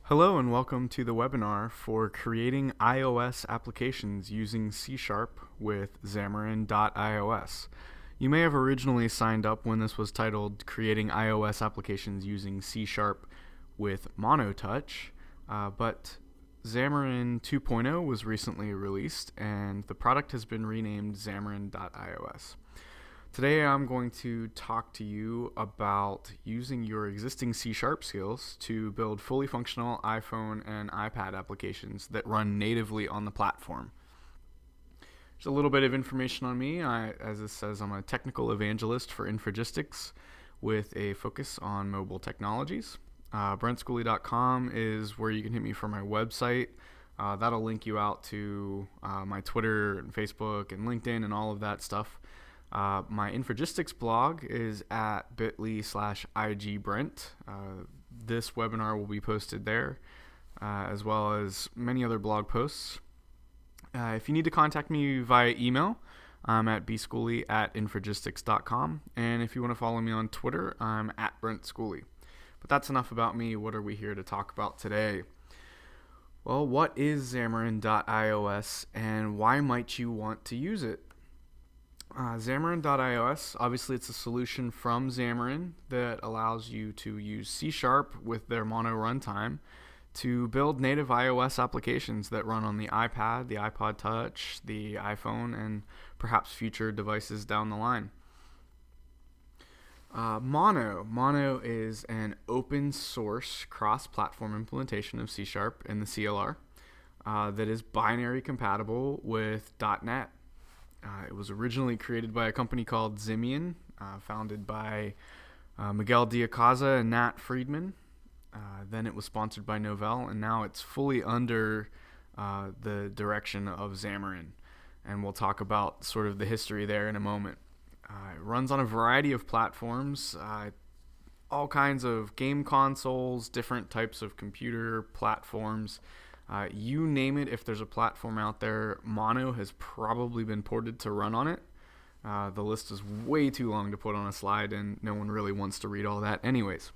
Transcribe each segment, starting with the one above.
Hello and welcome to the webinar for creating iOS applications using C# with Xamarin.iOS. You may have originally signed up when this was titled Creating iOS Applications Using C# with MonoTouch, but Xamarin 2.0 was recently released and the product has been renamed Xamarin.iOS. Today I'm going to talk to you about using your existing C# skills to build fully functional iPhone and iPad applications that run natively on the platform. There's a little bit of information on me. As it says, I'm a technical evangelist for Infragistics with a focus on mobile technologies. BrentSchooley.com is where you can hit me for my website. That'll link you out to my Twitter and Facebook and LinkedIn and all of that stuff. My Infragistics blog is at bit.ly/igbrent. This webinar will be posted there, as well as many other blog posts. If you need to contact me via email, I'm at bschooley@infragistics.com. And if you want to follow me on Twitter, I'm at Brent Schooley. But that's enough about me. What are we here to talk about today? Well, what is Xamarin.iOS and why might you want to use it? Xamarin.iOS, obviously it's a solution from Xamarin that allows you to use C# with their Mono runtime to build native iOS applications that run on the iPad, the iPod Touch, the iPhone, and perhaps future devices down the line. Mono is an open source cross-platform implementation of C# in the CLR that is binary compatible with .NET. It was originally created by a company called Ximian, founded by Miguel Diacaza and Nat Friedman. Then it was sponsored by Novell, and now it's fully under the direction of Xamarin. And we'll talk about sort of the history there in a moment. It runs on a variety of platforms, all kinds of game consoles, different types of computer platforms. You name it, if there's a platform out there, Mono has probably been ported to run on it. The list is way too long to put on a slide, and no one really wants to read all that anyways.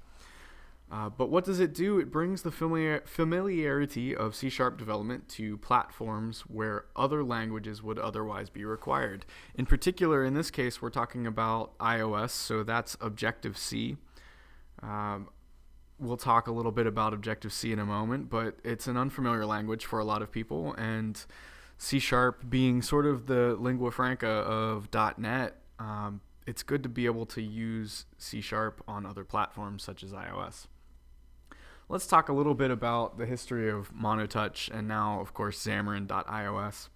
But what does it do? It brings the familiarity of C# development to platforms where other languages would otherwise be required. In particular, in this case, we're talking about iOS, so that's Objective-C. We'll talk a little bit about Objective-C in a moment, but it's an unfamiliar language for a lot of people, and C# being sort of the lingua franca of .NET, it's good to be able to use C# on other platforms such as iOS. Let's talk a little bit about the history of MonoTouch and now, of course, Xamarin.iOS.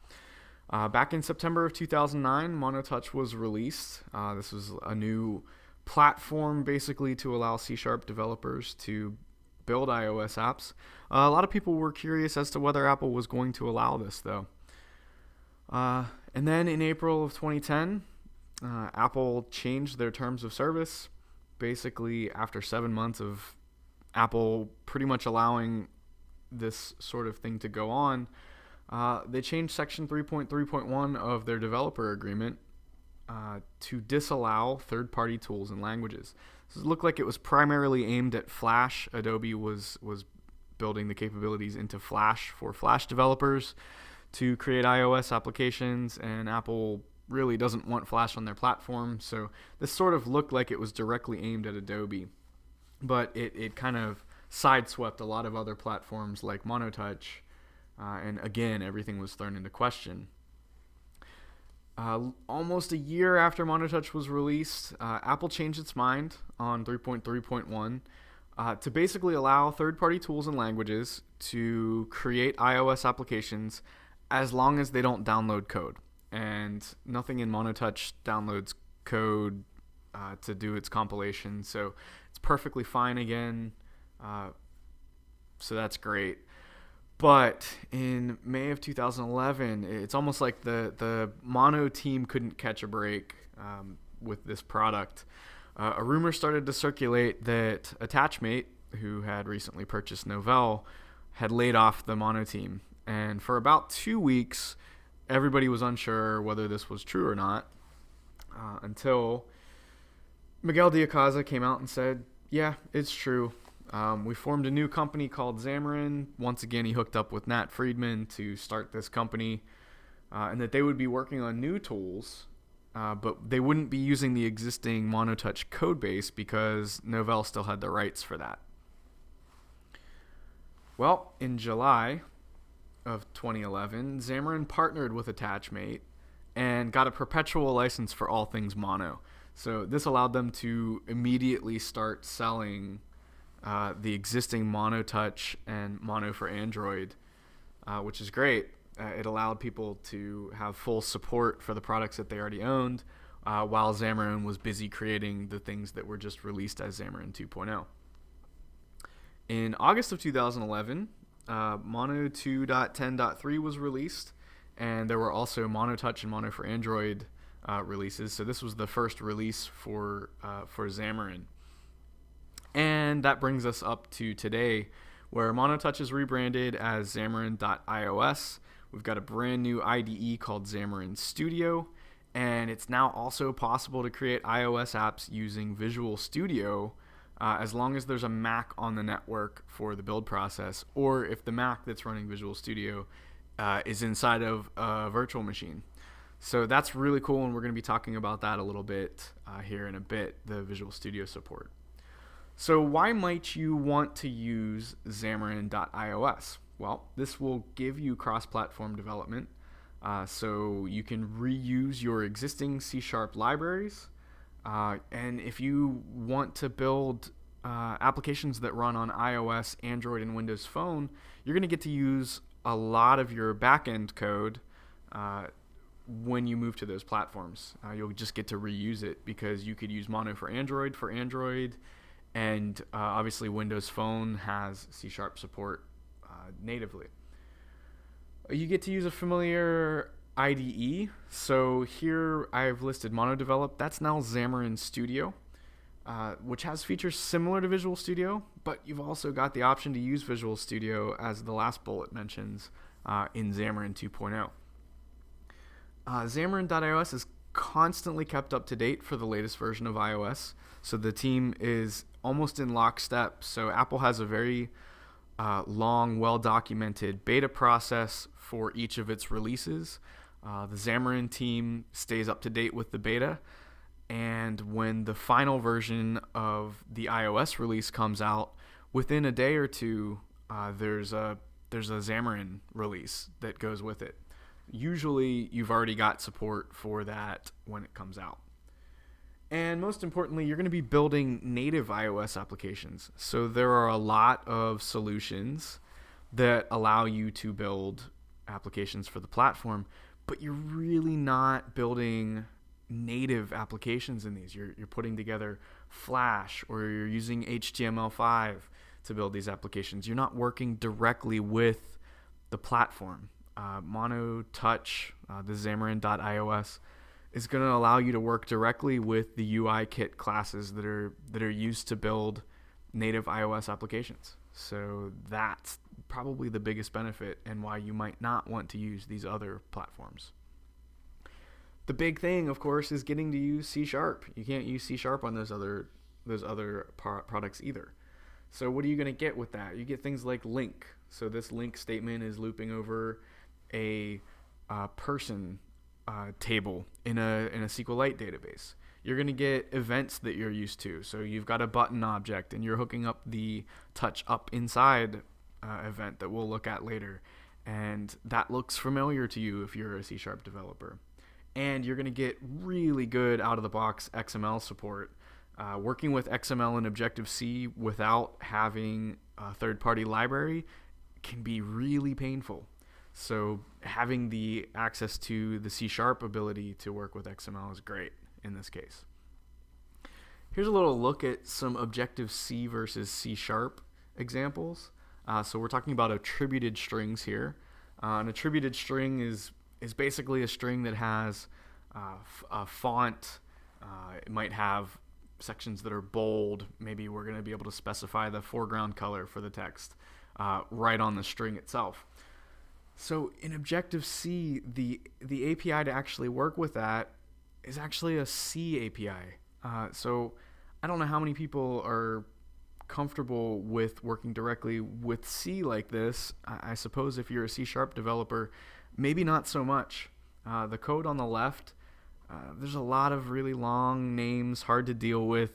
Back in September of 2009, MonoTouch was released. This was a new platform basically to allow C# developers to build iOS apps. A lot of people were curious as to whether Apple was going to allow this, though. And then in April of 2010, Apple changed their terms of service. Basically, after 7 months of Apple pretty much allowing this sort of thing to go on, they changed Section 3.3.1 of their developer agreement to disallow third-party tools and languages. This looked like it was primarily aimed at Flash. Adobe was building the capabilities into Flash for Flash developers to create iOS applications, and Apple really doesn't want Flash on their platform, so this sort of looked like it was directly aimed at Adobe. But it kind of sideswept a lot of other platforms like MonoTouch, and again, everything was thrown into question. Almost a year after MonoTouch was released, Apple changed its mind on 3.3.1 to basically allow third-party tools and languages to create iOS applications as long as they don't download code. And nothing in MonoTouch downloads code to do its compilation, so it's perfectly fine again. So that's great. But in May of 2011, it's almost like the Mono team couldn't catch a break with this product. A rumor started to circulate that Attachmate, who had recently purchased Novell, had laid off the Mono team. And for about 2 weeks, everybody was unsure whether this was true or not, until Miguel Diacaza came out and said, yeah, it's true. We formed a new company called Xamarin. Once again, he hooked up with Nat Friedman to start this company, and that they would be working on new tools, but they wouldn't be using the existing MonoTouch code base because Novell still had the rights for that. Well, in July of 2011, Xamarin partnered with Attachmate and got a perpetual license for all things Mono. So this allowed them to immediately start selling the existing MonoTouch and Mono for Android, which is great. It allowed people to have full support for the products that they already owned, while Xamarin was busy creating the things that were just released as Xamarin 2.0. In August of 2011, Mono 2.10.3 was released, and there were also MonoTouch and Mono for Android releases. So this was the first release for Xamarin. And that brings us up to today, where MonoTouch is rebranded as Xamarin.iOS. We've got a brand new IDE called Xamarin Studio, and it's now also possible to create iOS apps using Visual Studio, as long as there's a Mac on the network for the build process, or if the Mac that's running Visual Studio is inside of a virtual machine. So that's really cool, and we're going to be talking about that a little bit here in a bit, the Visual Studio support. So why might you want to use Xamarin.iOS? Well, this will give you cross-platform development, so you can reuse your existing C# libraries. And if you want to build applications that run on iOS, Android, and Windows Phone, you're going to get to use a lot of your backend code when you move to those platforms. You'll just get to reuse it because you could use Mono for Android, and obviously Windows Phone has C# support natively. You get to use a familiar IDE. So here I've listed MonoDevelop. That's now Xamarin Studio, which has features similar to Visual Studio, but you've also got the option to use Visual Studio, as the last bullet mentions, in Xamarin 2.0. Xamarin.iOS is constantly kept up to date for the latest version of iOS, so the team is almost in lockstep. So Apple has a very long, well-documented beta process for each of its releases. The Xamarin team stays up to date with the beta, and when the final version of the iOS release comes out, within a day or two, there's a Xamarin release that goes with it. Usually, you've already got support for that when it comes out. And most importantly, you're going to be building native iOS applications. So there are a lot of solutions that allow you to build applications for the platform, but you're really not building native applications in these. You're putting together Flash, or you're using HTML5 to build these applications. You're not working directly with the platform. MonoTouch, the Xamarin.iOS, is going to allow you to work directly with the UI kit classes that are used to build native iOS applications. So that's probably the biggest benefit, and why you might not want to use these other platforms. The big thing, of course, is getting to use C#. You can't use C# on those other products either. So what are you going to get with that? You get things like link. So this link statement is looping over a person table in a SQLite database. You're going to get events that you're used to. So you've got a button object, and you're hooking up the touch up inside event that we'll look at later. And that looks familiar to you if you're a C# developer. And you're going to get really good out-of-the-box XML support. Working with XML and Objective-C without having a third-party library can be really painful. So having the access to the C# ability to work with XML is great in this case. Here's a little look at some Objective-C versus C# examples. So we're talking about attributed strings here. An attributed string is basically a string that has a font. It might have sections that are bold. Maybe we're going to be able to specify the foreground color for the text right on the string itself. So in Objective-C, the API to actually work with that is actually a C API. So I don't know how many people are comfortable with working directly with C like this. I suppose if you're a C# developer, maybe not so much. The code on the left, there's a lot of really long names, hard to deal with,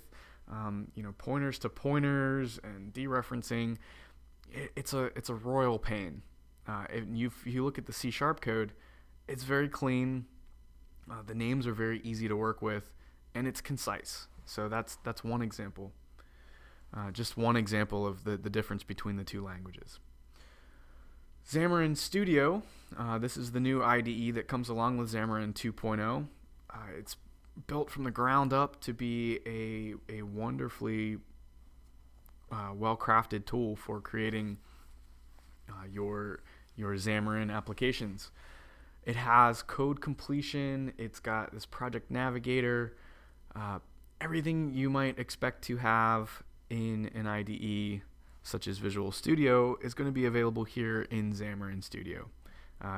pointers to pointers and dereferencing. It's a royal pain. If you look at the C# code, it's very clean. The names are very easy to work with, and it's concise. So that's one example. Just one example of the difference between the two languages. Xamarin Studio, this is the new IDE that comes along with Xamarin 2.0. It's built from the ground up to be a wonderfully well-crafted tool for creating your Xamarin applications. It has code completion. It's got this project navigator. Everything you might expect to have in an IDE such as Visual Studio is going to be available here in Xamarin Studio.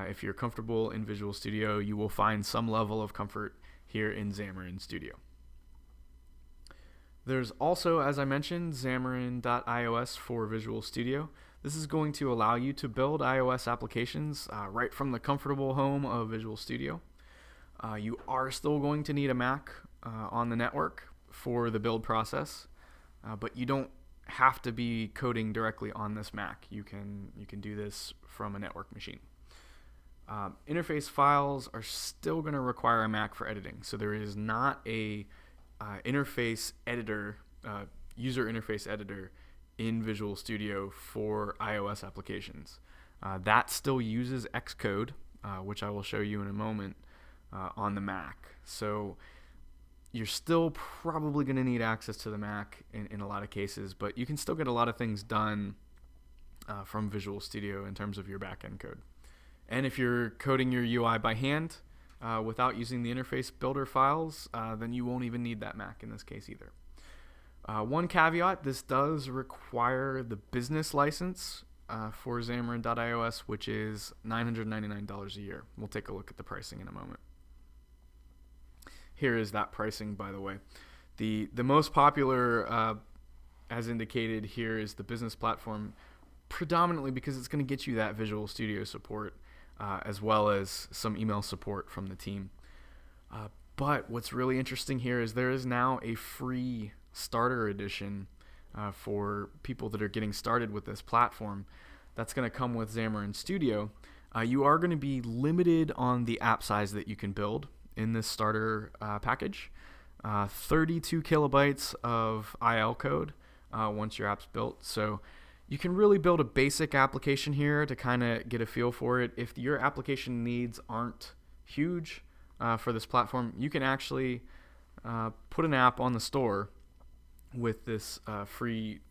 If you're comfortable in Visual Studio, you will find some level of comfort here in Xamarin Studio. There's also, as I mentioned, Xamarin.iOS for Visual Studio. This is going to allow you to build iOS applications right from the comfortable home of Visual Studio. You are still going to need a Mac on the network for the build process, but you don't have to be coding directly on this Mac. You can do this from a network machine. Interface files are still going to require a Mac for editing, so there is not a interface editor, user interface editor in Visual Studio for iOS applications. That still uses Xcode, which I will show you in a moment, on the Mac. So you're still probably going to need access to the Mac in a lot of cases, but you can still get a lot of things done from Visual Studio in terms of your backend code. And if you're coding your UI by hand without using the interface builder files, then you won't even need that Mac in this case either. One caveat, this does require the business license for Xamarin.iOS, which is $999 a year. We'll take a look at the pricing in a moment. Here is that pricing, by the way. The most popular, as indicated here, is the business platform, predominantly because it's going to get you that Visual Studio support, as well as some email support from the team. But what's really interesting here is there is now a free starter edition for people that are getting started with this platform. That's going to come with Xamarin Studio. You are going to be limited on the app size that you can build in this starter package. 32 kilobytes of IL code once your app's built. So you can really build a basic application here to kind of get a feel for it. If your application needs aren't huge for this platform, you can actually put an app on the store with this free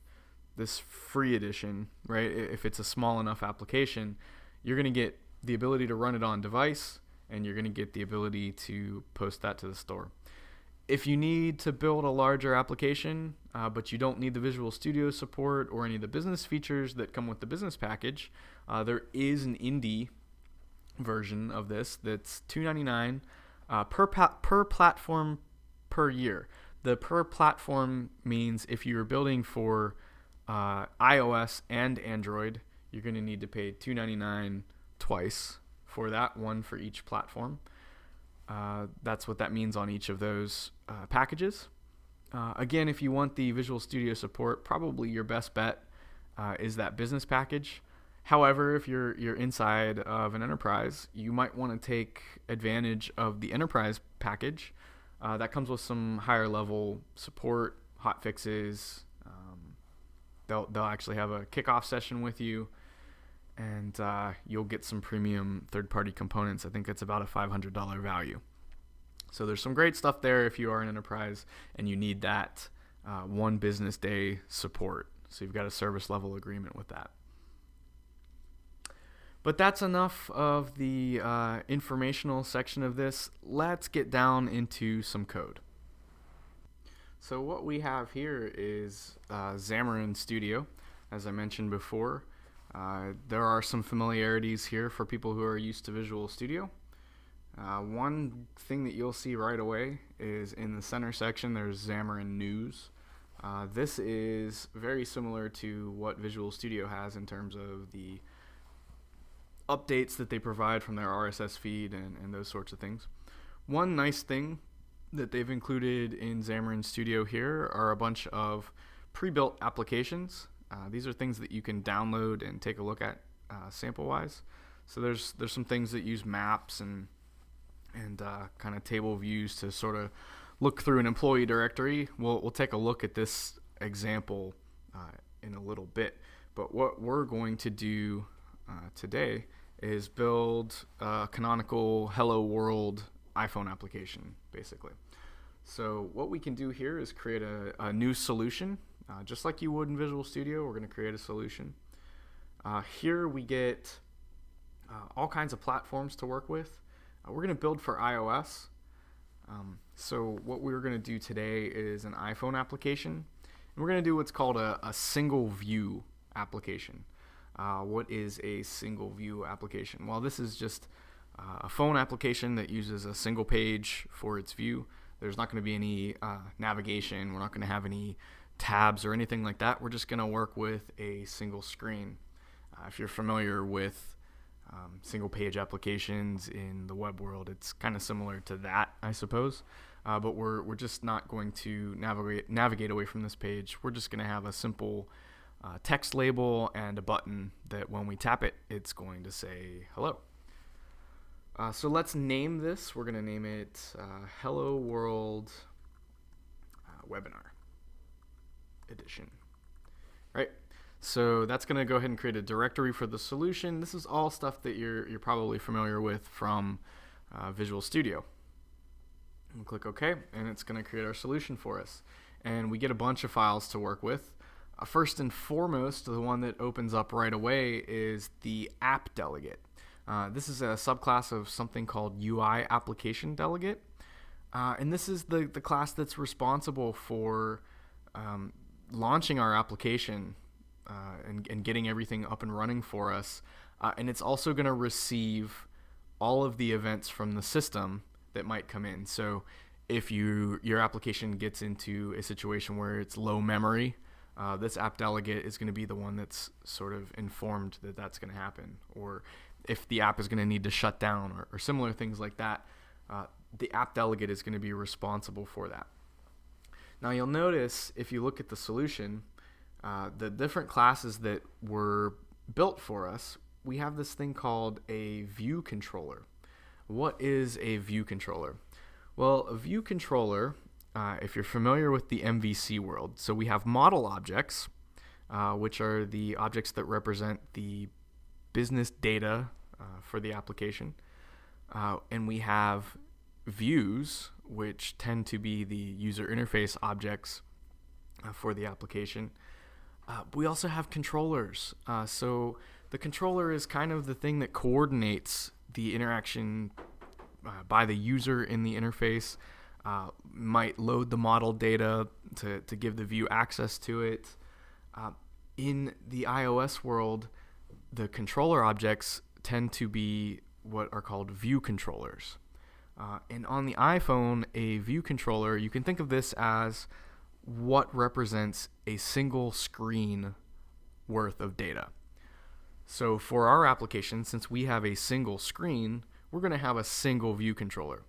edition, right? If it's a small enough application, you're going to get the ability to run it on device, and you're going to get the ability to post that to the store. If you need to build a larger application, but you don't need the Visual Studio support or any of the business features that come with the business package, there is an indie version of this that's $299 per platform per year. The per platform means if you're building for iOS and Android, you're going to need to pay $299 twice for that, one for each platform. That's what that means on each of those packages. Again, if you want the Visual Studio support, probably your best bet is that business package. However, if you're inside of an enterprise, you might want to take advantage of the enterprise package. That comes with some higher level support, hot fixes. They'll actually have a kickoff session with you, and you'll get some premium third-party components. I think it's about a $500 value. So there's some great stuff there if you are an enterprise and you need that one business day support. So you've got a service level agreement with that. But that's enough of the informational section of this. Let's get down into some code. So what we have here is Xamarin Studio. As I mentioned before, there are some familiarities here for people who are used to Visual Studio. One thing that you'll see right away is in the center section there's Xamarin News. This is very similar to what Visual Studio has in terms of the updates that they provide from their RSS feed and those sorts of things. One nice thing that they've included in Xamarin Studio here are a bunch of pre-built applications. These are things that you can download and take a look at sample-wise. So there's some things that use maps and kind of table views to sort of look through an employee directory. We'll take a look at this example in a little bit. But what we're going to do today is build a canonical Hello World iPhone application, basically. So what we can do here is create a new solution. Just like you would in Visual Studio, we're going to create a solution. Here we get all kinds of platforms to work with. We're going to build for iOS. So what we're going to do today is an iPhone application. And we're going to do what's called a single view application. What is a single view application? Well, this is just a phone application that uses a single page for its view. There's not going to be any navigation. We're not going to have any tabs or anything like that. We're just going to work with a single screen. If you're familiar with single page applications in the web world, it's kind of similar to that, I suppose. But we're just not going to navigate away from this page. We're just going to have a simple text label and a button that when we tap it, it's going to say hello. So let's name this. We're going to name it Hello World Webinar Edition. Right? So that's going to go ahead and create a directory for the solution. This is all stuff that you're probably familiar with from Visual Studio. And click OK, and it's going to create our solution for us. And we get a bunch of files to work with. First and foremost, the one that opens up right away is the app delegate. This is a subclass of something called UI application delegate. And this is the class that's responsible for launching our application and getting everything up and running for us. And it's also going to receive all of the events from the system that might come in. So if your application gets into a situation where it's low memory, this app delegate is going to be the one that's sort of informed that that's going to happen. Or if the app is going to need to shut down or similar things like that, the app delegate is going to be responsible for that. Now you'll notice if you look at the solution, the different classes that were built for us, we have this thing called a view controller. What is a view controller? Well, a view controller, if you're familiar with the MVC world, so we have model objects, which are the objects that represent the business data for the application, and we have views, which tend to be the user interface objects for the application. We also have controllers. So the controller is kind of the thing that coordinates the interaction by the user in the interface, might load the model data to give the view access to it. In the iOS world, the controller objects tend to be what are called view controllers. And on the iPhone, a view controller, you can think of this as what represents a single screen worth of data. So for our application, since we have a single screen, we're going to have a single view controller.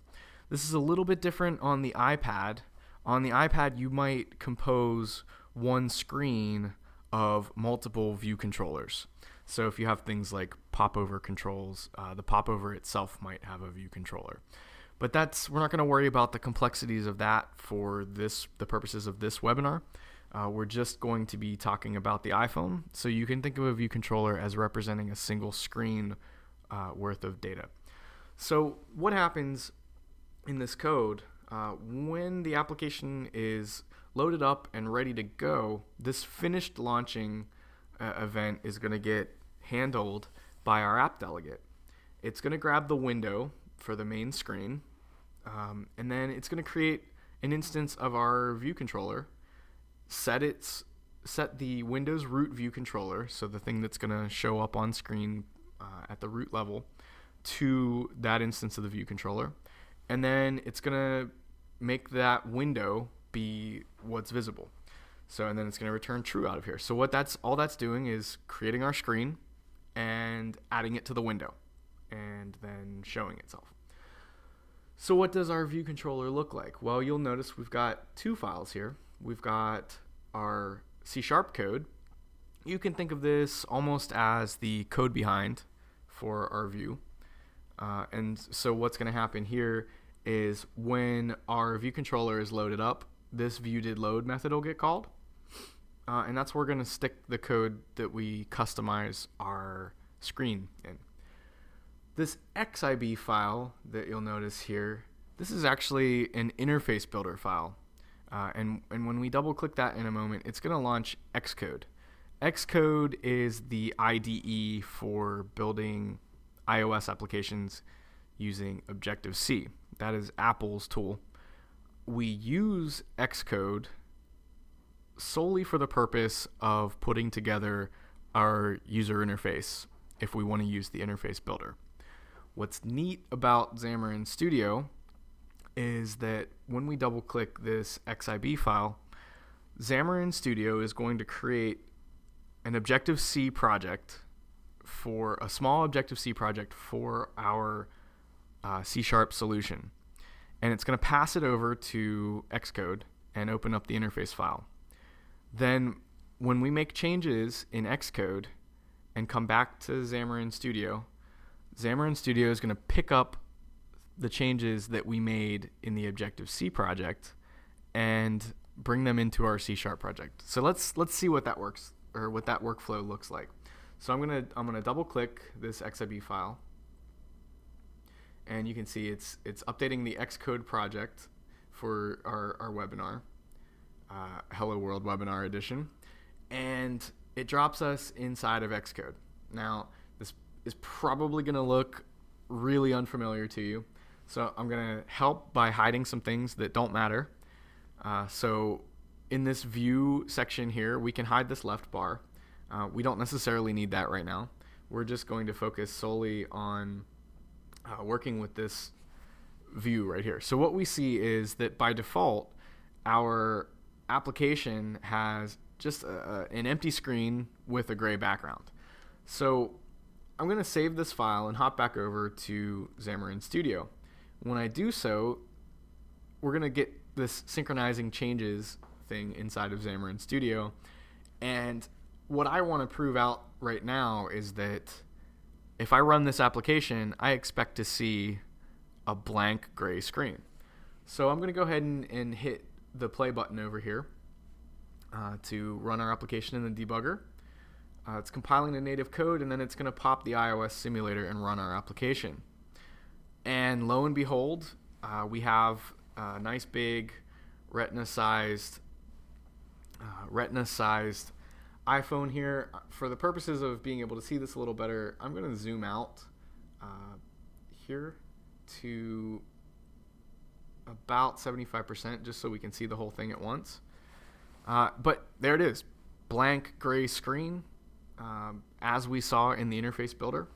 This is a little bit different on the iPad. On the iPad, you might compose one screen of multiple view controllers. So if you have things like popover controls, the popover itself might have a view controller. But we're not going to worry about the complexities of that for the purposes of this webinar. We're just going to be talking about the iPhone. So you can think of a view controller as representing a single screen worth of data. So what happens in this code when the application is loaded up and ready to go? This finished launching event is going to get handled by our app delegate. It's going to grab the window for the main screen, and then it's going to create an instance of our view controller, set the Windows root view controller, so the thing that's going to show up on screen at the root level, to that instance of the view controller, and then it's going to make that window be what's visible. So, and then it's going to return true out of here. So what all that's doing is creating our screen and adding it to the window and then showing itself. So what does our view controller look like? Well, you'll notice we've got two files here. We've got our C# code. You can think of this almost as the code behind for our view. And so what's going to happen here is when our view controller is loaded up, this viewDidLoad method will get called. And that's where we're going to stick the code that we customize our screen in. This XIB file that you'll notice here, this is actually an interface builder file. And when we double click that in a moment, it's going to launch Xcode. Xcode is the IDE for building iOS applications using Objective-C. That is Apple's tool. We use Xcode solely for the purpose of putting together our user interface if we want to use the interface builder. What's neat about Xamarin Studio is that when we double click this XIB file, Xamarin Studio is going to create an Objective-C project for a small Objective-C project for our C# solution. And it's going to pass it over to Xcode and open up the interface file. Then when we make changes in Xcode and come back to Xamarin Studio is going to pick up the changes that we made in the Objective-C project and bring them into our C# project. So let's see what that works, or what that workflow looks like. So I'm gonna double click this XIB file, and you can see it's updating the Xcode project for our webinar, Hello World Webinar Edition, and it drops us inside of Xcode. Now this is probably gonna look really unfamiliar to you, so I'm gonna help by hiding some things that don't matter. So in this view section here, we can hide this left bar. We don't necessarily need that right now. We're just going to focus solely on working with this view right here. So what we see is that by default, our application has just an empty screen with a gray background. So I'm going to save this file and hop back over to Xamarin Studio. When I do so, we're going to get this synchronizing changes thing inside of Xamarin Studio. And what I want to prove out right now is that if I run this application, I expect to see a blank gray screen. So I'm going to go ahead and hit the play button over here to run our application in the debugger. It's compiling the native code, and then it's going to pop the iOS simulator and run our application. And lo and behold, we have a nice big retina-sized iPhone here. For the purposes of being able to see this a little better, I'm going to zoom out here to about 75% just so we can see the whole thing at once. But there it is, blank gray screen, as we saw in the interface builder.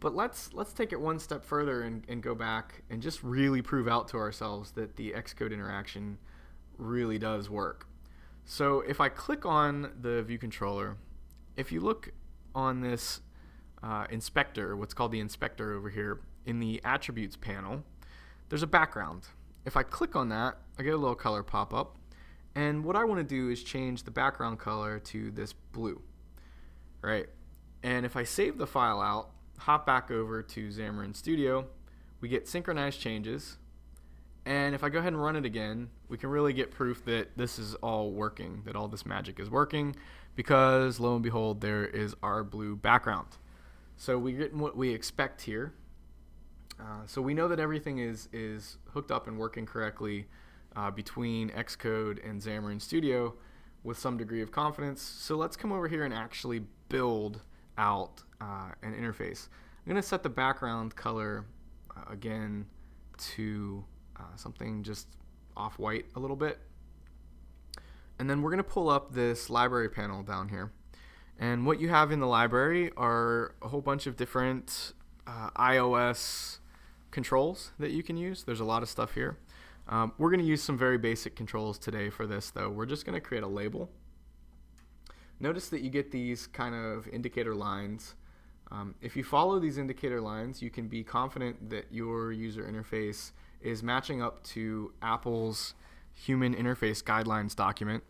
But let's take it one step further and go back and just really prove out to ourselves that the Xcode interaction really does work. So if I click on the view controller, if you look on this inspector, what's called the inspector over here, in the attributes panel, there's a background. If I click on that, I get a little color pop up, and what I want to do is change the background color to this blue, right? And if I save the file out, hop back over to Xamarin Studio, we get synchronized changes. And if I go ahead and run it again, we can really get proof that this is all working, that all this magic is working, because lo and behold, there is our blue background. So we're getting what we expect here. So we know that everything is hooked up and working correctly between Xcode and Xamarin Studio with some degree of confidence. So let's come over here and actually build out an interface. I'm going to set the background color again to something just off-white a little bit. And then we're going to pull up this library panel down here. And what you have in the library are a whole bunch of different iOS controls that you can use. There's a lot of stuff here. We're going to use some very basic controls today for this, though. We're just going to create a label. notice that you get these kind of indicator lines. If you follow these indicator lines, you can be confident that your user interface is matching up to Apple's Human Interface Guidelines document,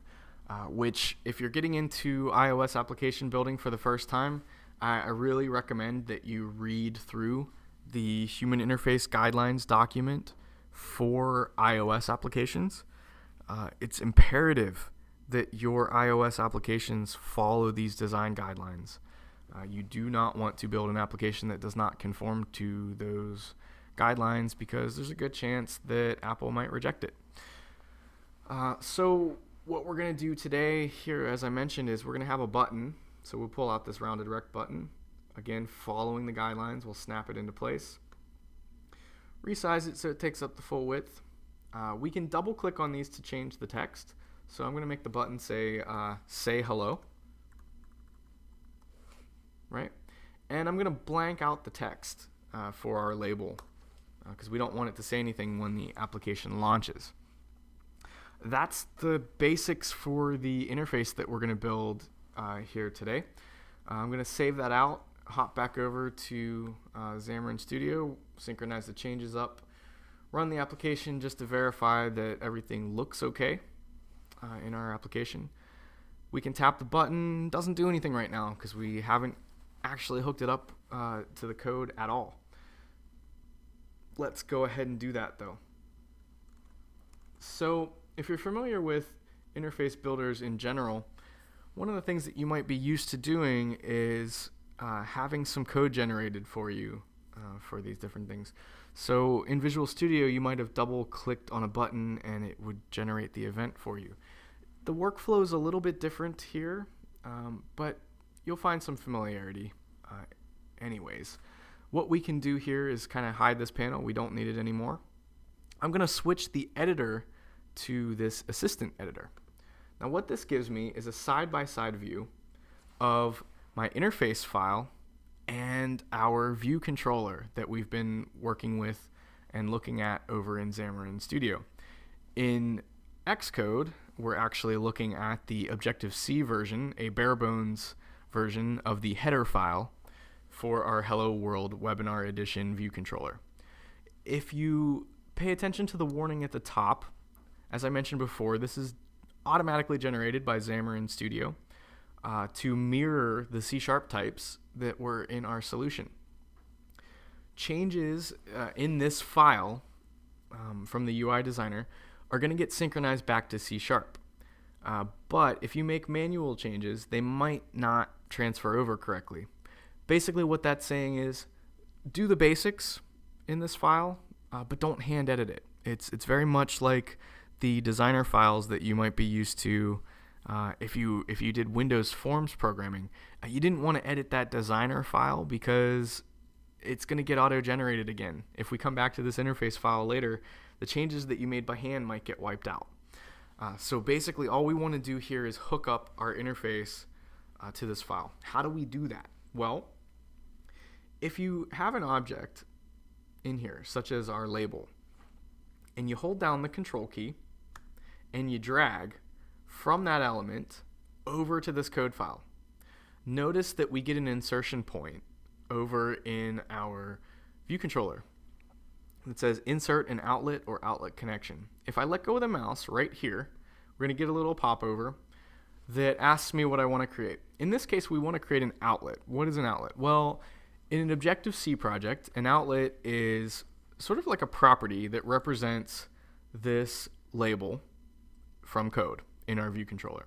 which if you're getting into iOS application building for the first time, I really recommend that you read through the Human Interface Guidelines document for iOS applications. It's imperative that your iOS applications follow these design guidelines. You do not want to build an application that does not conform to those guidelines because there's a good chance that Apple might reject it. So what we're going to do today here, as I mentioned, is we're going to have a button. So we'll pull out this rounded rect button. Again, following the guidelines, we'll snap it into place. Resize it so it takes up the full width. We can double click on these to change the text. So I'm going to make the button say hello. Right? And I'm going to blank out the text for our label because we don't want it to say anything when the application launches. That's the basics for the interface that we're going to build here today. I'm going to save that out, hop back over to Xamarin Studio, synchronize the changes up, run the application just to verify that everything looks okay in our application. We can tap the button. Doesn't do anything right now because we haven't actually hooked it up to the code at all. Let's go ahead and do that though. So if you're familiar with interface builders in general, one of the things that you might be used to doing is having some code generated for you for these different things. So in Visual Studio, you might have double-clicked on a button and it would generate the event for you. The workflow is a little bit different here, but you'll find some familiarity anyways. What we can do here is kind of hide this panel. We don't need it anymore. I'm going to switch the editor to this assistant editor. Now what this gives me is a side-by-side view of my interface file and our view controller that we've been working with and looking at over in Xamarin Studio. In Xcode, we're actually looking at the Objective-C version, a bare-bones version of the header file for our Hello World Webinar Edition view controller. If you pay attention to the warning at the top, as I mentioned before, this is automatically generated by Xamarin Studio to mirror the C# types that were in our solution. Changes in this file from the UI designer are going to get synchronized back to C#. But if you make manual changes, they might not transfer over correctly. Basically what that's saying is do the basics in this file, but don't hand edit it. It's very much like the designer files that you might be used to if you did Windows Forms programming. You didn't want to edit that designer file because it's going to get auto-generated again. If we come back to this interface file later, the changes that you made by hand might get wiped out. So basically all we want to do here is hook up our interface to this file. How do we do that? Well, if you have an object in here, such as our label, and you hold down the control key and you drag from that element over to this code file, notice that we get an insertion point over in our view controller that says insert an outlet or outlet connection. If I let go of the mouse right here, we're going to get a little popover that asks me what I want to create. In this case, we want to create an outlet. What is an outlet? Well, in an Objective-C project, an outlet is sort of like a property that represents this label from code in our view controller.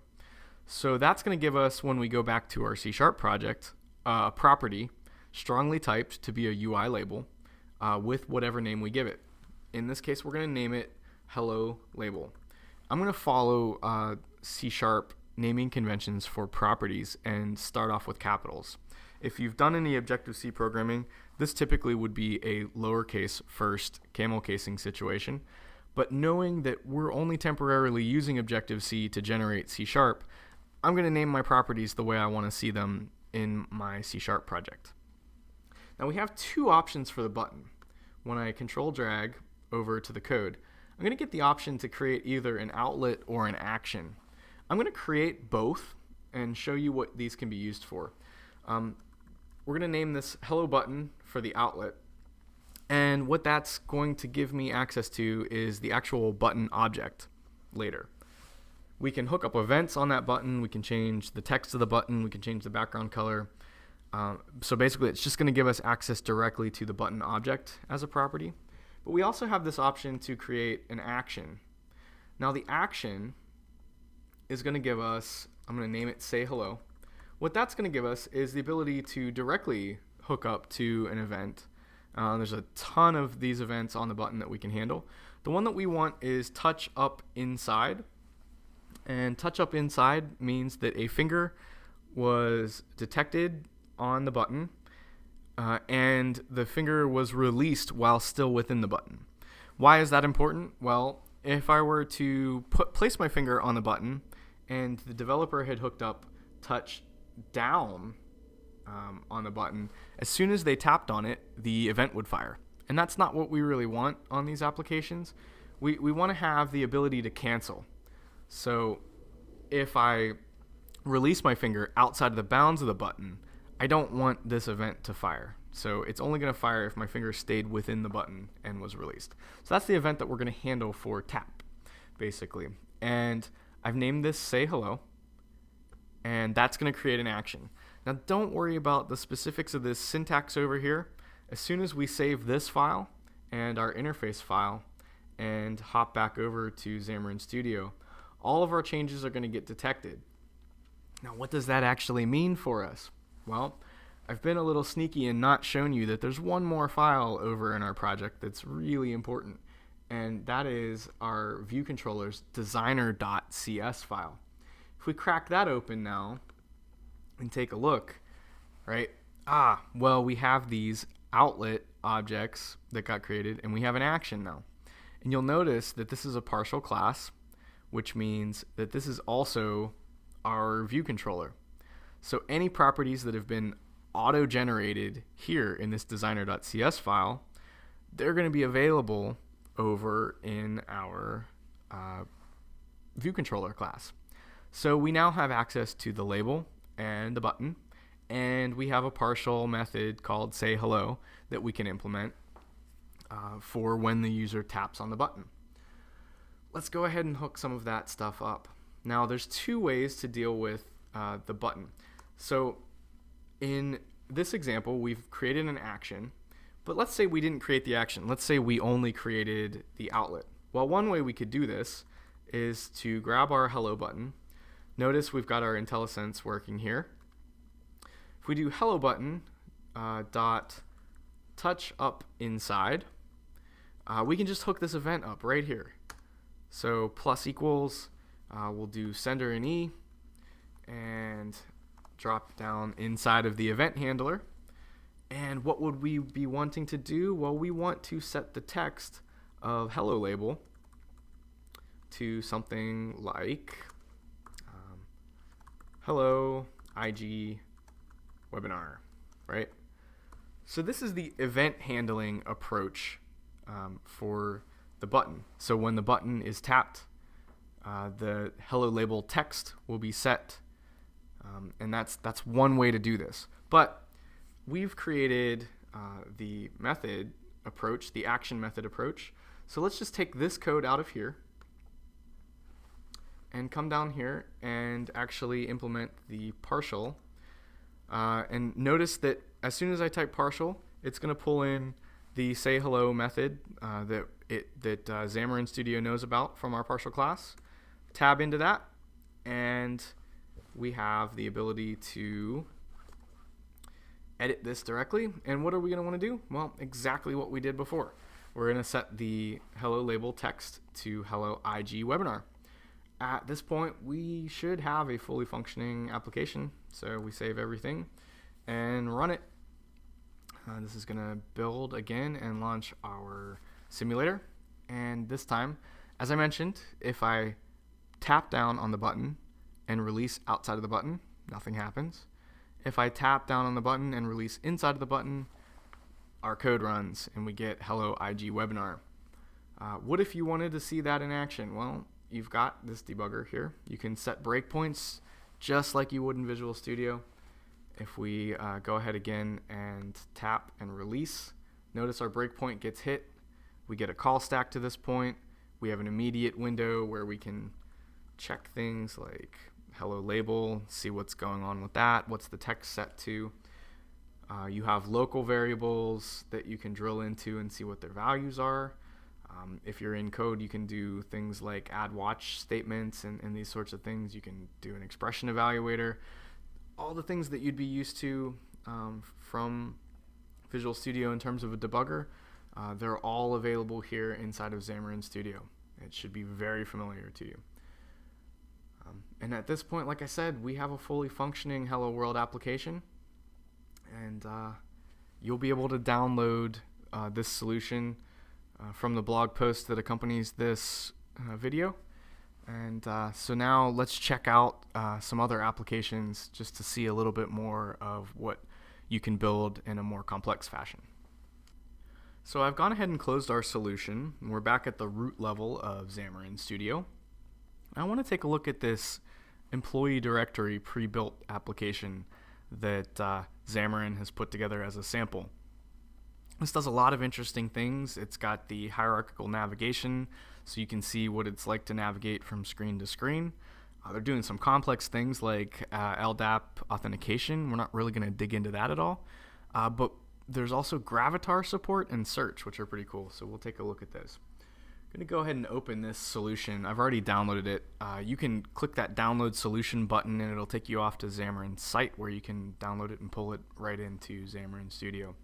So that's going to give us, when we go back to our C# project, a property strongly typed to be a UI label with whatever name we give it. In this case, we're going to name it Hello Label. I'm going to follow C# naming conventions for properties and start off with capitals. If you've done any Objective-C programming, this typically would be a lowercase first camel casing situation. But knowing that we're only temporarily using Objective-C to generate C#, I'm going to name my properties the way I want to see them in my C# project. Now we have two options for the button. When I control drag over to the code, I'm going to get the option to create either an outlet or an action. I'm going to create both and show you what these can be used for. We're going to name this hello button for the outlet. And what that's going to give me access to is the actual button object later. We can hook up events on that button. We can change the text of the button. We can change the background color. So basically, it's just going to give us access directly to the button object as a property. But we also have this option to create an action. Now the action is going to give us, I'm going to name it Say Hello. What that's going to give us is the ability to directly hook up to an event. There's a ton of these events on the button that we can handle. The one that we want is touch up inside. And touch up inside means that a finger was detected on the button and the finger was released while still within the button. Why is that important? Well, if I were to place my finger on the button and the developer had hooked up touch down on the button, as soon as they tapped on it, the event would fire. And that's not what we really want on these applications. We want to have the ability to cancel. So if I release my finger outside of the bounds of the button, I don't want this event to fire. So it's only going to fire if my finger stayed within the button and was released. So that's the event that we're going to handle for tap, basically. And I've named this Say Hello, and that's going to create an action. Now don't worry about the specifics of this syntax over here. As soon as we save this file and our interface file and hop back over to Xamarin Studio, all of our changes are going to get detected. Now what does that actually mean for us? Well, I've been a little sneaky and not shown you that there's one more file over in our project that's really important, and that is our view controller's designer.cs file. If we crack that open now and take a look, right? Well, we have these outlet objects that got created, and we have an action now. And you'll notice that this is a partial class, which means that this is also our view controller. So any properties that have been auto-generated here in this designer.cs file, they're going to be available over in our view controller class. So we now have access to the label and the button, and we have a partial method called Say Hello that we can implement for when the user taps on the button. Let's go ahead and hook some of that stuff up. Now there's two ways to deal with the button. So in this example, we've created an action, but let's say we didn't create the action. Let's say we only created the outlet. Well, one way we could do this is to grab our hello button. Notice we've got our IntelliSense working here. If we do hello button dot touch up inside, we can just hook this event up right here. So plus equals, we'll do sender in E and drop down inside of the event handler. And what would we be wanting to do? Well, we want to set the text of hello label to something like hello IG webinar, right? So this is the event handling approach for the button. So when the button is tapped, the hello label text will be set, and that's one way to do this. But we've created the method approach, the action method approach. So let's just take this code out of here and come down here and actually implement the partial. And notice that as soon as I type partial, it's going to pull in the say hello method that Xamarin Studio knows about from our partial class. Tab into that, and we have the ability to edit this directly. And what are we going to want to do? Well, exactly what we did before. We're going to set the hello label text to hello IG webinar. At this point, we should have a fully functioning application. So we save everything and run it. This is going to build again and launch our simulator. And this time, as I mentioned, if I tap down on the button and release outside of the button, nothing happens. If I tap down on the button and release inside of the button, our code runs and we get hello IG webinar. What if you wanted to see that in action? Well, you've got this debugger here. You can set breakpoints just like you would in Visual Studio. If we go ahead again and tap and release, notice our breakpoint gets hit. We get a call stack to this point. We have an immediate window where we can check things like hello label, see what's going on with that, what's the text set to. You have local variables that you can drill into and see what their values are. If you're in code, you can do things like add watch statements and these sorts of things. You can do an expression evaluator. All the things that you'd be used to from Visual Studio in terms of a debugger, they're all available here inside of Xamarin Studio. It should be very familiar to you. And at this point, like I said, we have a fully functioning Hello World application, and you'll be able to download this solution from the blog post that accompanies this video. And so now let's check out some other applications just to see a little bit more of what you can build in a more complex fashion. So I've gone ahead and closed our solution. We're back at the root level of Xamarin Studio. I want to take a look at this employee directory pre-built application that Xamarin has put together as a sample. This does a lot of interesting things. It's got the hierarchical navigation, so you can see what it's like to navigate from screen to screen. They're doing some complex things like LDAP authentication. We're not really going to dig into that at all. But there's also Gravatar support and search, which are pretty cool. So we'll take a look at those. I'm going to go ahead and open this solution. I've already downloaded it. You can click that download solution button and it'll take you off to Xamarin's site where you can download it and pull it right into Xamarin Studio.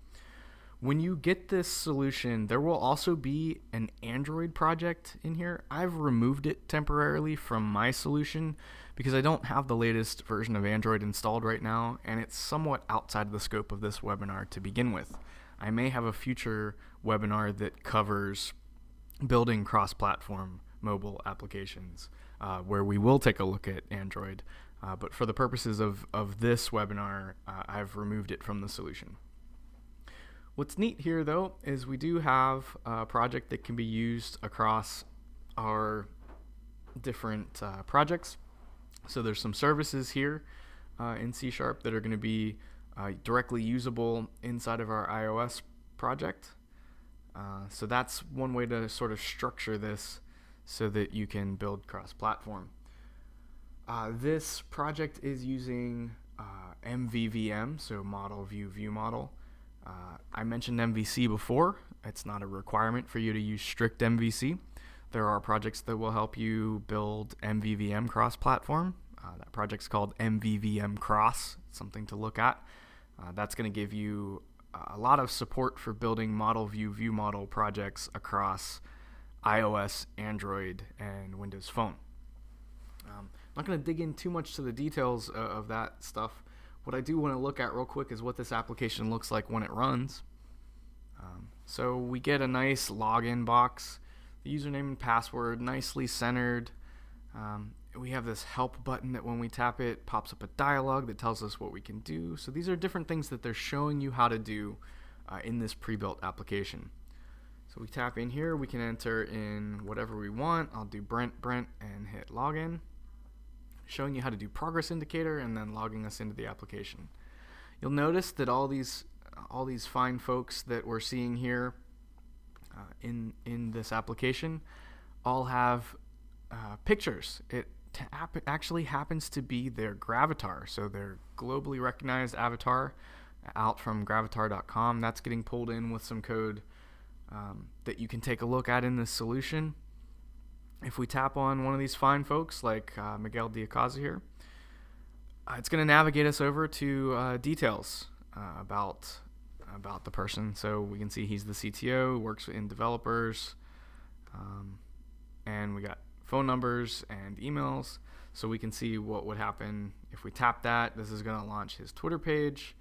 When you get this solution, there will also be an Android project in here. I've removed it temporarily from my solution because I don't have the latest version of Android installed right now, and it's somewhat outside of the scope of this webinar to begin with. I may have a future webinar that covers building cross-platform mobile applications where we will take a look at Android, but for the purposes of this webinar, I've removed it from the solution. What's neat here, though, is we do have a project that can be used across our different projects. So there's some services here in C# that are going to be directly usable inside of our iOS project. So that's one way to sort of structure this so that you can build cross-platform. This project is using MVVM, so Model View View Model. I mentioned MVC before. It's not a requirement for you to use strict MVC. There are projects that will help you build MVVM cross-platform. That project's called MVVM Cross. It's something to look at. That's going to give you a lot of support for building Model View View Model projects across iOS, Android, and Windows Phone. I'm not going to dig in too much to the details of that stuff. What I do want to look at real quick is what this application looks like when it runs. So we get a nice login box, the username and password nicely centered. We have this help button that when we tap it pops up a dialog that tells us what we can do. So these are different things that they're showing you how to do in this pre-built application. So we tap in here, we can enter in whatever we want. I'll do Brent, and hit login, showing you how to do progress indicator and then logging us into the application. You'll notice that all these fine folks that we're seeing here in this application all have pictures. It actually happens to be their Gravatar, so their globally recognized avatar out from Gravatar.com. That's getting pulled in with some code that you can take a look at in this solution. If we tap on one of these fine folks like Miguel Diacaza here, it's going to navigate us over to details about the person. So we can see he's the CTO, works in developers, and we got phone numbers and emails. So we can see what would happen if we tap that. This is going to launch his Twitter page.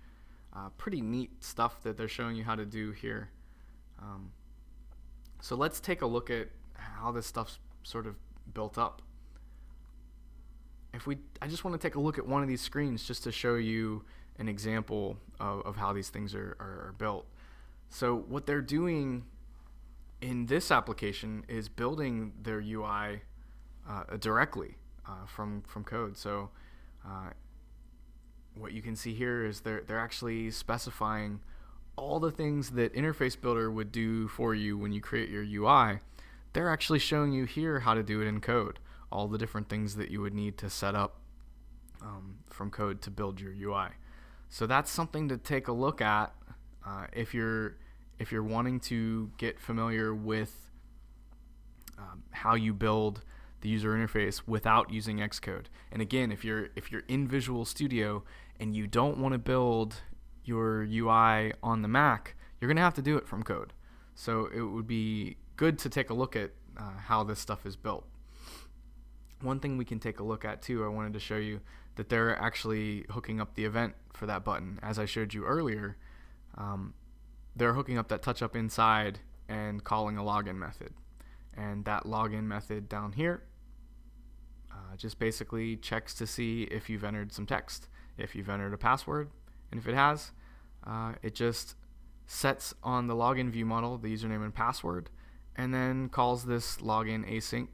Pretty neat stuff that they're showing you how to do here. So let's take a look at how this stuff's sort of built up. I just want to take a look at one of these screens just to show you an example of how these things are built. So what they're doing in this application is building their UI directly from code. So what you can see here is they're actually specifying all the things that Interface Builder would do for you when you create your UI. They're actually showing you here how to do it in code, all the different things that you would need to set up from code to build your UI. So that's something to take a look at if you're wanting to get familiar with how you build the user interface without using Xcode. And again, if you're in Visual Studio and you don't want to build your UI on the Mac, you're going to have to do it from code. So it would be good to take a look at how this stuff is built. One thing we can take a look at too, I wanted to show you that they're actually hooking up the event for that button. As I showed you earlier, they're hooking up that touch up inside and calling a login method. And that login method down here just basically checks to see if you've entered some text, if you've entered a password, and if it has, it just sets on the login view model the username and password, and then calls this login async,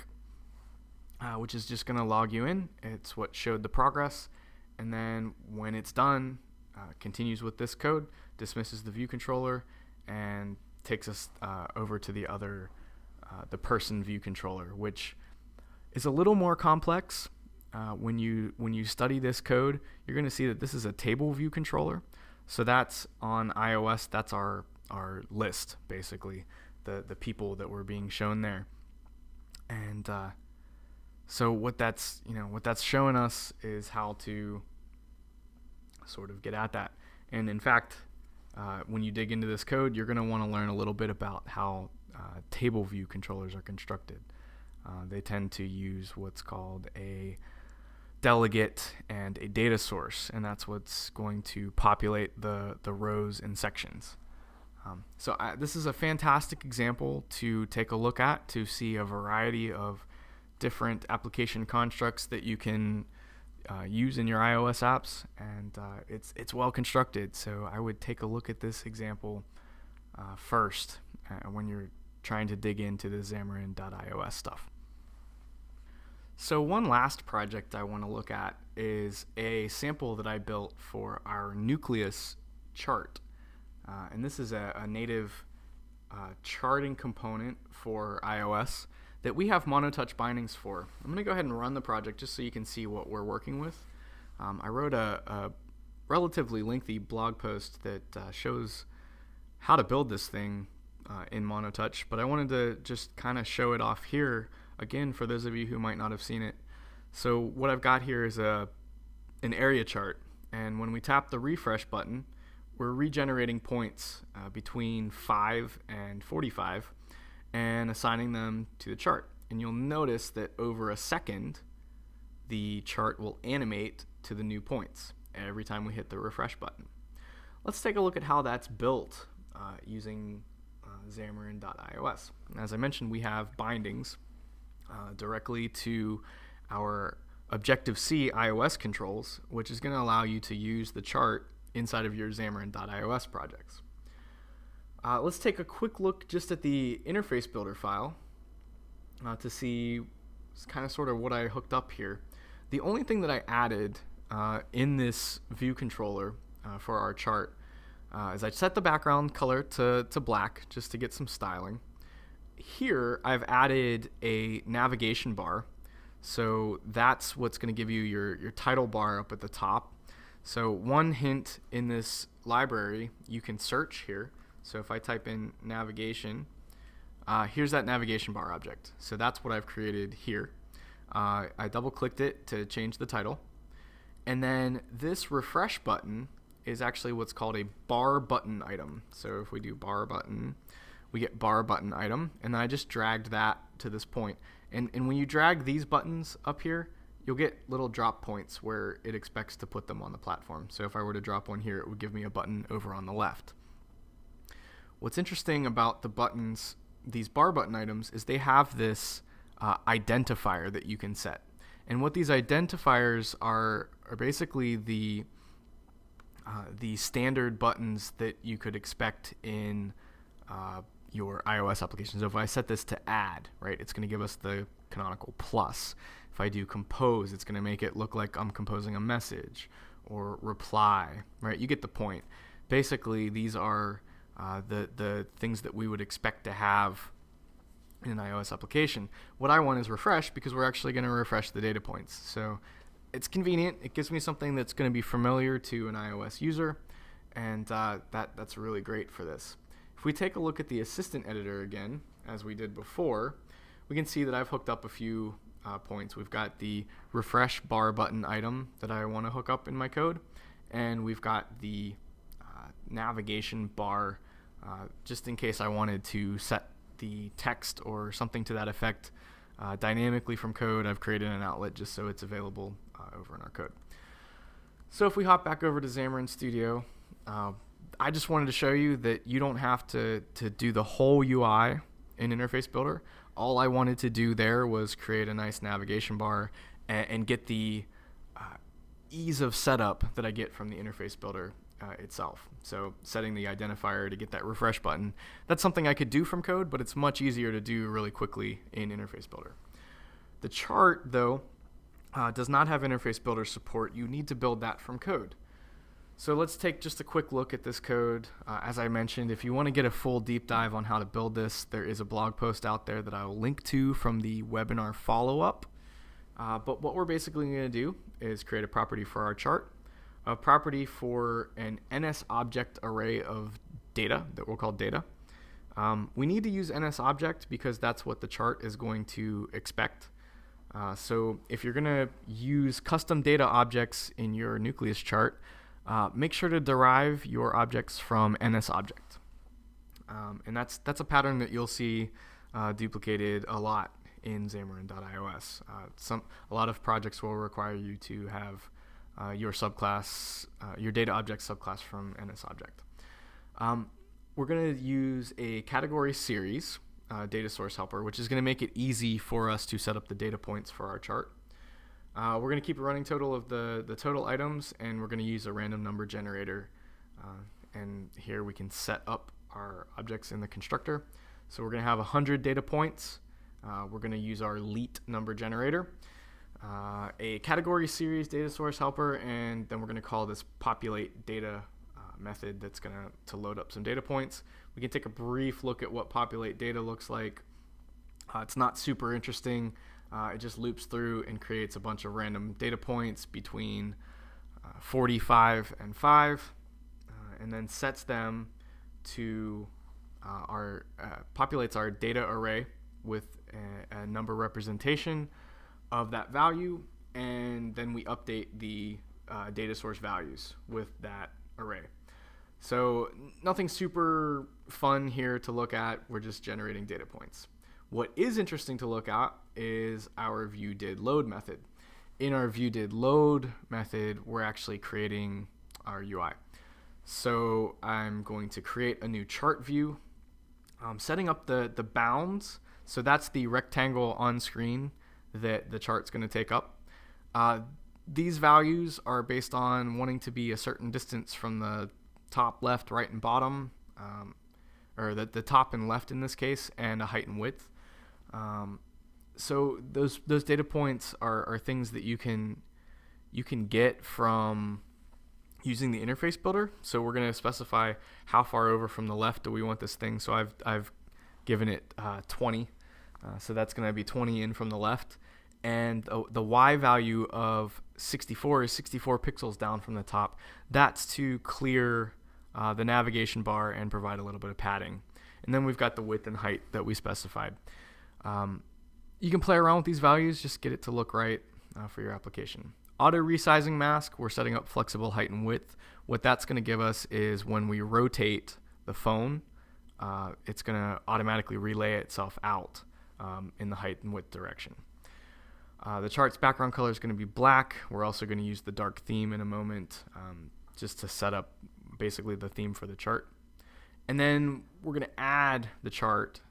which is just going to log you in. It's what showed the progress, and then when it's done, continues with this code, dismisses the view controller, and takes us over to the other the person view controller, which is a little more complex. When you study this code, you're going to see that this is a table view controller. So that's on iOS. That's our list, basically, the people that were being shown there. And so what that's showing us is how to sort of get at that. And in fact, when you dig into this code, you're going to want to learn a little bit about how table view controllers are constructed. They tend to use what's called a delegate and a data source, and that's what's going to populate the rows and sections. So this is a fantastic example to take a look at to see a variety of different application constructs that you can use in your iOS apps, and it's well constructed. So I would take a look at this example first when you're trying to dig into the Xamarin.iOS stuff. So one last project I want to look at is a sample that I built for our NucliOS chart. And this is a native charting component for iOS that we have MonoTouch bindings for. I'm going to go ahead and run the project just so you can see what we're working with. I wrote a relatively lengthy blog post that shows how to build this thing in MonoTouch, but I wanted to just kind of show it off here again for those of you who might not have seen it. So what I've got here is an area chart, and when we tap the refresh button, we're regenerating points between 5 and 45 and assigning them to the chart. And you'll notice that over a second, the chart will animate to the new points every time we hit the refresh button. Let's take a look at how that's built using Xamarin.iOS. As I mentioned, we have bindings directly to our Objective-C iOS controls, which is going to allow you to use the chart inside of your Xamarin.iOS projects. Let's take a quick look just at the interface builder file to see kind of sort of what I hooked up here. The only thing that I added in this view controller for our chart is I set the background color to black just to get some styling. Here I've added a navigation bar, so that's what's going to give you your title bar up at the top. So one hint in this library, you can search here. So if I type in navigation, here's that navigation bar object. So that's what I've created here. I double clicked it to change the title, and then this refresh button is actually what's called a bar button item. So if we do bar button, we get bar button item, and then I just dragged that to this point. And when you drag these buttons up here, you'll get little drop points where it expects to put them on the platform. So if I were to drop one here, it would give me a button over on the left. What's interesting about the buttons, these bar button items, is they have this identifier that you can set. And what these identifiers are basically the standard buttons that you could expect in your iOS application. So if I set this to add, right, it's going to give us the canonical plus. If I do compose, it's going to make it look like I'm composing a message, or reply, right? You get the point. Basically, these are the things that we would expect to have in an iOS application. What I want is refresh, because we're actually going to refresh the data points. So it's convenient. It gives me something that's going to be familiar to an iOS user, and that's really great for this. If we take a look at the assistant editor again, as we did before, we can see that I've hooked up a few points. We've got the refresh bar button item that I want to hook up in my code, and we've got the navigation bar just in case I wanted to set the text or something to that effect dynamically from code. I've created an outlet just so it's available over in our code. So if we hop back over to Xamarin Studio, I just wanted to show you that you don't have to do the whole UI in Interface Builder. All I wanted to do there was create a nice navigation bar and get the ease of setup that I get from the Interface Builder itself. So setting the identifier to get that refresh button, that's something I could do from code, but it's much easier to do really quickly in Interface Builder. The chart, though, does not have Interface Builder support. You need to build that from code. So let's take just a quick look at this code. As I mentioned, if you want to get a full deep dive on how to build this, there is a blog post out there that I will link to from the webinar follow-up. But what we're basically going to do is create a property for our chart, a property for an NS object array of data that we'll call data. We need to use NS object because that's what the chart is going to expect. So if you're going to use custom data objects in your NucliOS chart, make sure to derive your objects from NS object. And that's a pattern that you'll see duplicated a lot in Xamarin.iOS. A lot of projects will require you to have your subclass, your data object subclass from NS object. We're going to use a category series data source helper, which is going to make it easy for us to set up the data points for our chart. We're going to keep a running total of the total items, and we're going to use a random number generator. And here we can set up our objects in the constructor. So we're going to have 100 data points. We're going to use our leet number generator, a category series data source helper, and then we're going to call this populate data method that's going to load up some data points. We can take a brief look at what populate data looks like. It's not super interesting. It just loops through and creates a bunch of random data points between 45 and 5, and then sets them to populates our data array with a number representation of that value, and then we update the data source values with that array. So nothing super fun here to look at. We're just generating data points. What is interesting to look at is our viewDidLoad method. In our viewDidLoad method, we're actually creating our UI. So I'm going to create a new chart view. I'm setting up the bounds. So that's the rectangle on screen that the chart's going to take up. These values are based on wanting to be a certain distance from the top, left, right, and bottom, or the top and left in this case, and a height and width. So those data points are things that you can get from using the interface builder. So we're going to specify how far over from the left do we want this thing. So I've given it 20. So that's going to be 20 in from the left. And the Y value of 64 is 64 pixels down from the top. That's to clear the navigation bar and provide a little bit of padding. And then we've got the width and height that we specified. You can play around with these values, just get it to look right for your application. Auto resizing mask, we're setting up flexible height and width. What that's going to give us is when we rotate the phone, it's going to automatically relay itself out in the height and width direction. The chart's background color is going to be black. We're also going to use the dark theme in a moment just to set up basically the theme for the chart. And then we're going to add the chart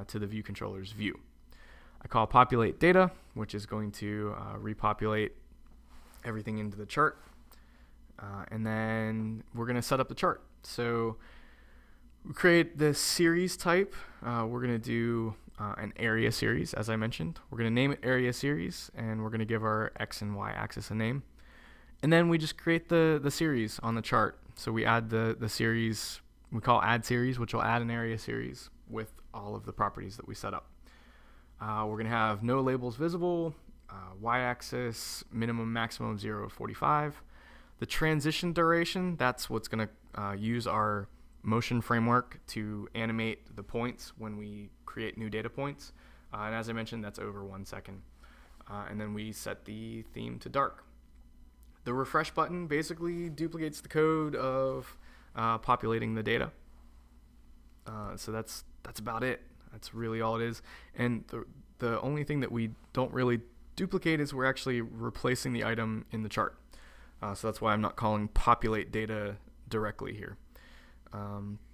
to the view controller's view. I call populate data, which is going to repopulate everything into the chart. And then we're going to set up the chart. So we create the series type. We're going to do an area series, as I mentioned. We're going to name it area series, and we're going to give our X and Y axis a name. And then we just create the series on the chart. So we add the series, we call add series, which will add an area series with all of the properties that we set up. We're going to have no labels visible, y-axis, minimum, maximum 0 to 45. The transition duration, that's what's going to use our motion framework to animate the points when we create new data points. And as I mentioned, that's over 1 second. And then we set the theme to dark. The refresh button basically duplicates the code of populating the data. So that's about it. That's really all it is. And the only thing that we don't really duplicate is we're actually replacing the item in the chart. So that's why I'm not calling populate data directly here.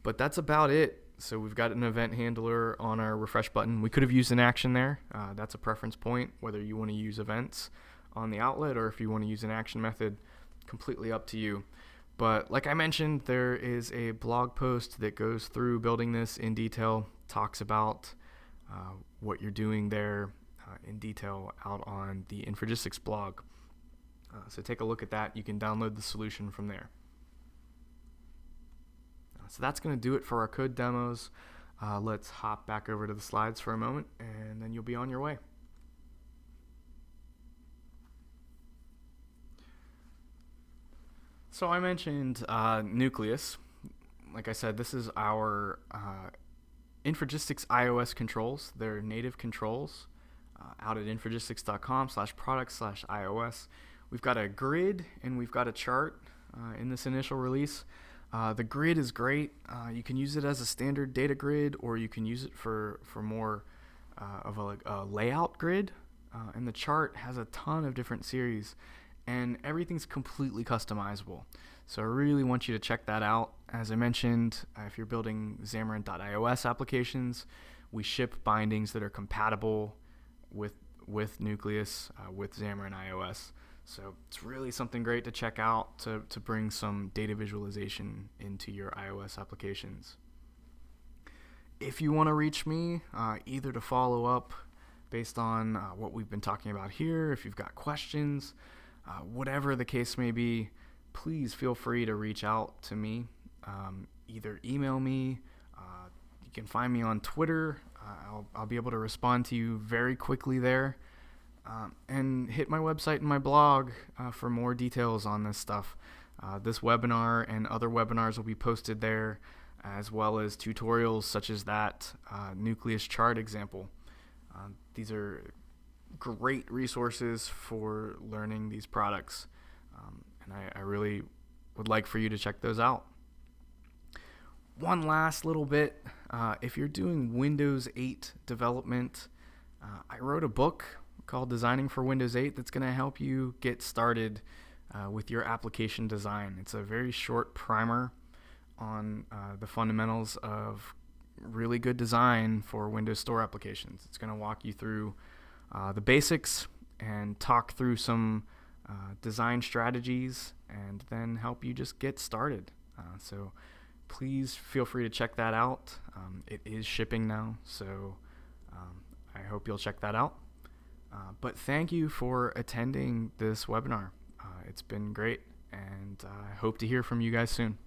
But that's about it. So we've got an event handler on our refresh button. We could have used an action there. That's a preference point, whether you want to use events on the outlet or if you want to use an action method, completely up to you. But like I mentioned, there is a blog post that goes through building this in detail, talks about what you're doing there in detail out on the Infragistics blog. So take a look at that. You can download the solution from there. So that's going to do it for our code demos. Let's hop back over to the slides for a moment, and then you'll be on your way. So I mentioned NucliOS. Like I said, this is our Infragistics iOS controls. They're native controls out at infragistics.com/product/iOS. We've got a grid and we've got a chart in this initial release. The grid is great. You can use it as a standard data grid, or you can use it for more of a layout grid. And the chart has a ton of different series, and everything's completely customizable. So I really want you to check that out. As I mentioned, if you're building Xamarin.iOS applications, we ship bindings that are compatible with NucliOS, with Xamarin.iOS. So it's really something great to check out to bring some data visualization into your iOS applications. If you want to reach me, either to follow up based on what we've been talking about here, if you've got questions, whatever the case may be, please feel free to reach out to me. Either email me, you can find me on Twitter. I'll be able to respond to you very quickly there. And hit my website and my blog for more details on this stuff. This webinar and other webinars will be posted there, as well as tutorials such as that NucliOS chart example. These are great resources for learning these products, and I really would like for you to check those out. One last little bit, if you're doing Windows 8 development, I wrote a book called Designing for Windows 8 that's going to help you get started with your application design. It's a very short primer on the fundamentals of really good design for Windows Store applications. It's going to walk you through the basics and talk through some design strategies and then help you just get started. So please feel free to check that out. It is shipping now, so I hope you'll check that out. But thank you for attending this webinar. It's been great, and I hope to hear from you guys soon.